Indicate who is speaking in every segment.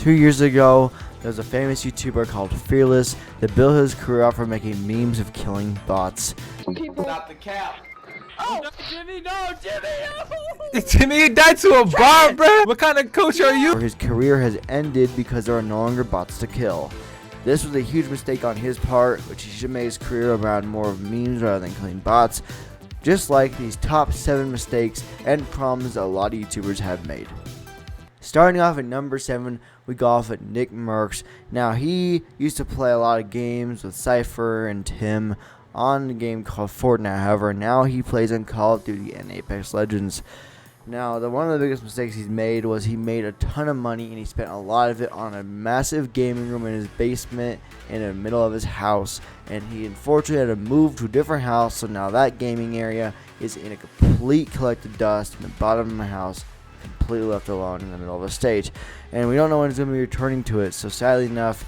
Speaker 1: 2 years ago, there was a famous YouTuber called Fearless that built his career off of making memes of killing bots.
Speaker 2: Stop the cap. Oh, no, Jimmy, no, Jimmy, no!
Speaker 3: Jimmy, you died to a bot, bro. What kind of coach are you?
Speaker 1: His career has ended because there are no longer bots to kill. This was a huge mistake on his part, which he should have made his career around more of memes rather than killing bots, just like these top 7 mistakes and problems that a lot of YouTubers have made. Starting off at number 7, we go off at Nick Merckx. Now, he used to play a lot of games with Cypher and Tim on a game called Fortnite. However, now he plays on Call of Duty and Apex Legends. Now, one of the biggest mistakes he's made was he made a ton of money and he spent a lot of it on a massive gaming room in his basement in the middle of his house. And he unfortunately had to move to a different house, so now that gaming area is in a complete collected dust in the bottom of my house, completely left alone in the middle of a stage. And we don't know when he's going to be returning to it, so sadly enough,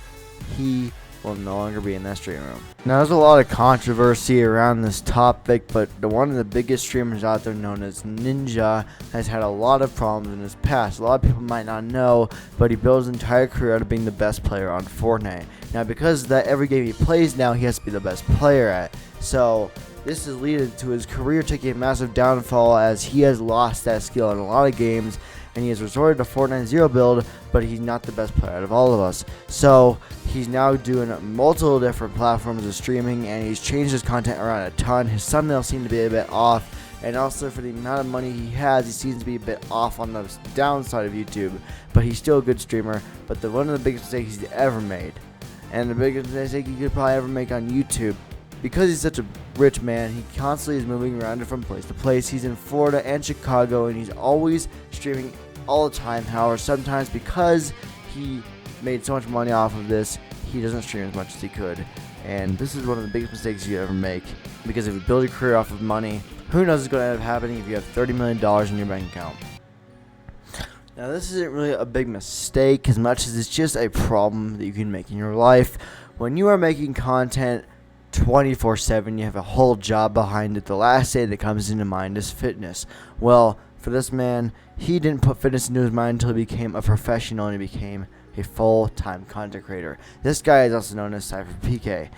Speaker 1: he will no longer be in that stream room. Now, there's a lot of controversy around this topic, but one of the biggest streamers out there, known as Ninja, has had a lot of problems in his past. A lot of people might not know, but he built his entire career out of being the best player on Fortnite. Now, because of that, every game he plays now, he has to be the best player at. So this has led to his career taking a massive downfall, as he has lost that skill in a lot of games, and he has resorted to Fortnite Zero build, but he's not the best player out of all of us. So he's now doing multiple different platforms of streaming, and he's changed his content around a ton. His thumbnails seem to be a bit off, and also for the amount of money he has, he seems to be a bit off on the downside of YouTube, but he's still a good streamer. But one of the biggest mistakes he's ever made, and the biggest mistake he could probably ever make on YouTube, because he's such a rich man, he constantly is moving around from place to place. He's in Florida and Chicago, and he's always streaming all the time. However, sometimes because he made so much money off of this, he doesn't stream as much as he could. And this is one of the biggest mistakes you ever make, because if you build your career off of money, who knows what's going to end up happening if you have $30 million in your bank account. Now, this isn't really a big mistake as much as it's just a problem that you can make in your life. When you are making content 24/7, you have a whole job behind it. The last thing that comes into mind is fitness. Well, for this man, he didn't put fitness into his mind until he became a professional and he became a full-time content creator. This guy is also known as CypherPK.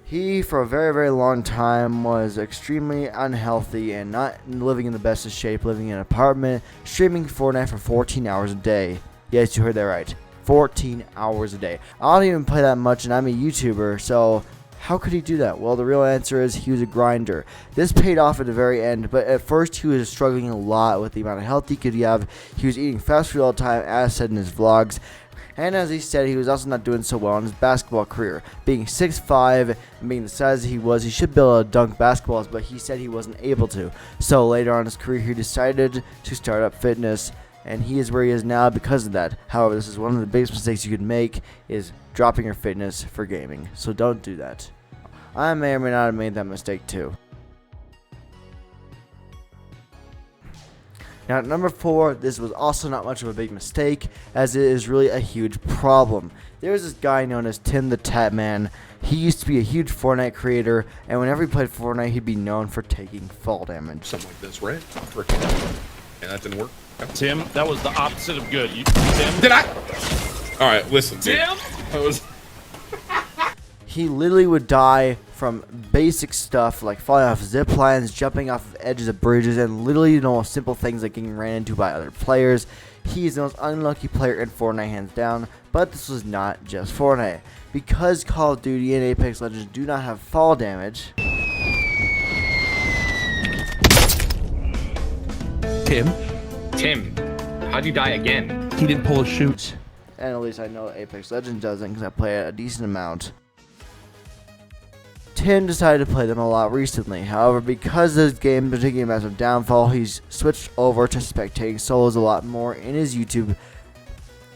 Speaker 1: He, for a very, very long time, was extremely unhealthy and not living in the best of shape, living in an apartment, streaming Fortnite for 14 hours a day. Yes, you heard that right. 14 hours a day. I don't even play that much, and I'm a YouTuber, so how could he do that? Well, the real answer is he was a grinder. This paid off at the very end, but at first he was struggling a lot with the amount of health he could have. He was eating fast food all the time, as said in his vlogs. And as he said, he was also not doing so well in his basketball career. Being 6'5", and being the size he was, he should be able to dunk basketballs, but he said he wasn't able to. So later on in his career, he decided to start up fitness, and he is where he is now because of that. However, this is one of the biggest mistakes you could make, is dropping your fitness for gaming. So don't do that. I may or may not have made that mistake too. Now, at number 4, this was also not much of a big mistake, as it is really a huge problem. There's this guy known as TimTheTatman. He used to be a huge Fortnite creator, and whenever he played Fortnite, he'd be known for taking fall damage.
Speaker 4: Something like this, right? And that didn't work. Yep.
Speaker 5: Tim, that was the opposite of good. Tim?
Speaker 4: Did I? All right, listen.
Speaker 5: Tim?
Speaker 4: That was...
Speaker 1: He literally would die from basic stuff like falling off zip lines, jumping off of edges of bridges, and literally the most simple things like getting ran into by other players. He is the most unlucky player in Fortnite, hands down. But this was not just Fortnite. Because Call of Duty and Apex Legends do not have fall damage.
Speaker 2: Tim, how'd you die again?
Speaker 3: He didn't pull a shoot.
Speaker 1: And at least I know Apex Legends doesn't, because I play it a decent amount. Tim decided to play them a lot recently. However, because this game is taking a massive downfall, he's switched over to spectating solos a lot more in his YouTube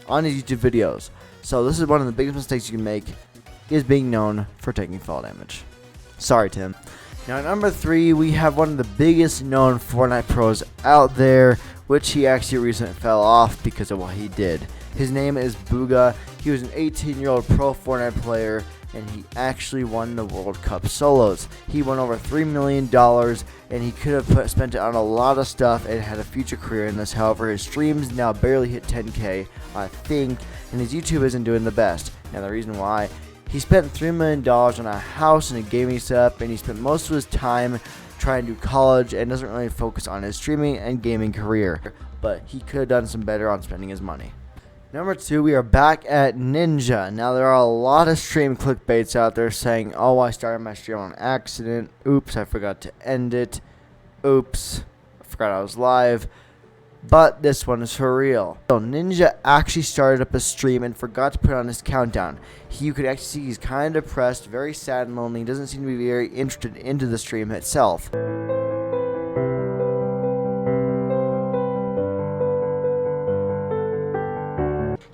Speaker 1: videos. So this is one of the biggest mistakes you can make, is being known for taking fall damage. Sorry, Tim. Now, at number 3, we have one of the biggest known Fortnite pros out there, which he actually recently fell off because of what he did. His name is Bugha. He was an 18-year-old pro Fortnite player, and he actually won the World Cup solos. He won over $3 million, and he could have spent it on a lot of stuff and had a future career in this. However, his streams now barely hit 10K, I think, and his YouTube isn't doing the best. Now, the reason why: he spent $3 million on a house and a gaming setup, and he spent most of his time trying to do college and doesn't really focus on his streaming and gaming career. But he could have done some better on spending his money. Number 2, we are back at Ninja. Now, there are a lot of stream clickbaits out there saying, oh, I started my stream on accident. Oops, I forgot to end it. Oops, I forgot I was live. But this one is for real. So Ninja actually started up a stream and forgot to put on his countdown. You could actually see he's kind of depressed, very sad and lonely. He doesn't seem to be very interested into the stream itself.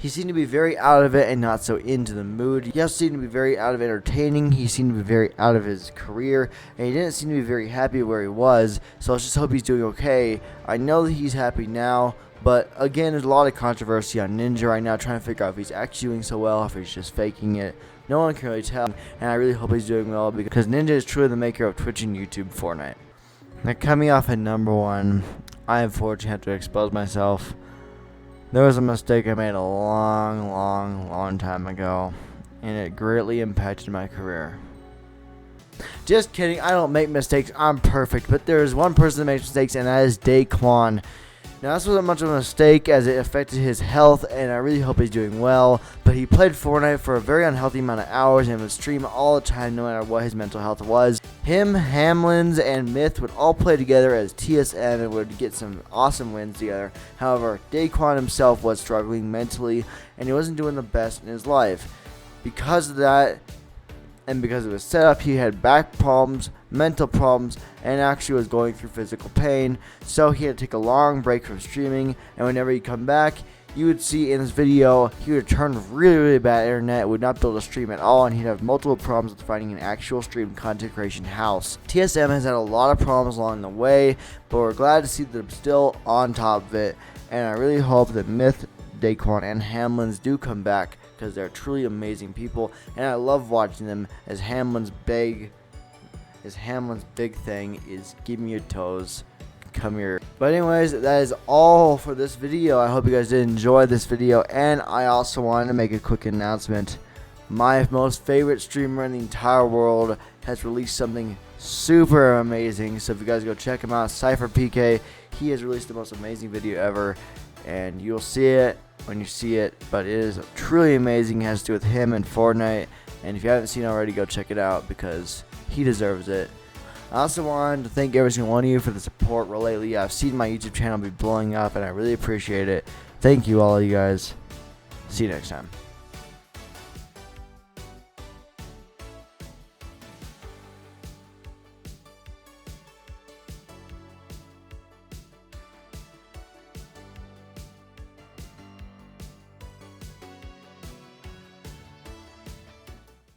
Speaker 1: He seemed to be very out of it and not so into the mood. He also seemed to be very out of entertaining. He seemed to be very out of his career, and he didn't seem to be very happy where he was. So let's just hope he's doing okay. I know that he's happy now, but again, there's a lot of controversy on Ninja right now, trying to figure out if he's actually doing so well, if he's just faking it. No one can really tell, and I really hope he's doing well, because Ninja is truly the maker of Twitch and YouTube Fortnite. Now, coming off at number 1, I unfortunately have to expose myself. There was a mistake I made a long time ago, and it greatly impacted my career. Just kidding, I don't make mistakes, I'm perfect, but there is one person that makes mistakes, and that is Daequan. Now, this wasn't much of a mistake as it affected his health, and I really hope he's doing well, but he played Fortnite for a very unhealthy amount of hours and would stream all the time no matter what his mental health was. Him, Hamlins, and Myth would all play together as TSM and would get some awesome wins together. However, Daequan himself was struggling mentally, and he wasn't doing the best in his life. Because of that, and because of his setup, he had back problems, mental problems, and actually was going through physical pain. So he had to take a long break from streaming, and whenever he'd come back, you would see in this video, he would turn really bad internet, would not be able to stream at all, and he'd have multiple problems with finding an actual stream content creation house. TSM has had a lot of problems along the way, but we're glad to see that I'm still on top of it, and I really hope that Myth, Daequan, and Hamlins do come back, because they're truly amazing people, and I love watching them, as Hamlin's big thing is give me your toes, come here. But anyways, that is all for this video. I hope you guys did enjoy this video, and I also wanted to make a quick announcement. My most favorite streamer in the entire world has released something super amazing, so if you guys go check him out, CypherPK, he has released the most amazing video ever, and you'll see it when you see it, but it is truly amazing. It has to do with him and Fortnite, and if you haven't seen it already, go check it out because he deserves it. I also wanted to thank every single one of you for the support lately. I've seen my YouTube channel be blowing up, and I really appreciate it. Thank you, all of you guys. See you next time.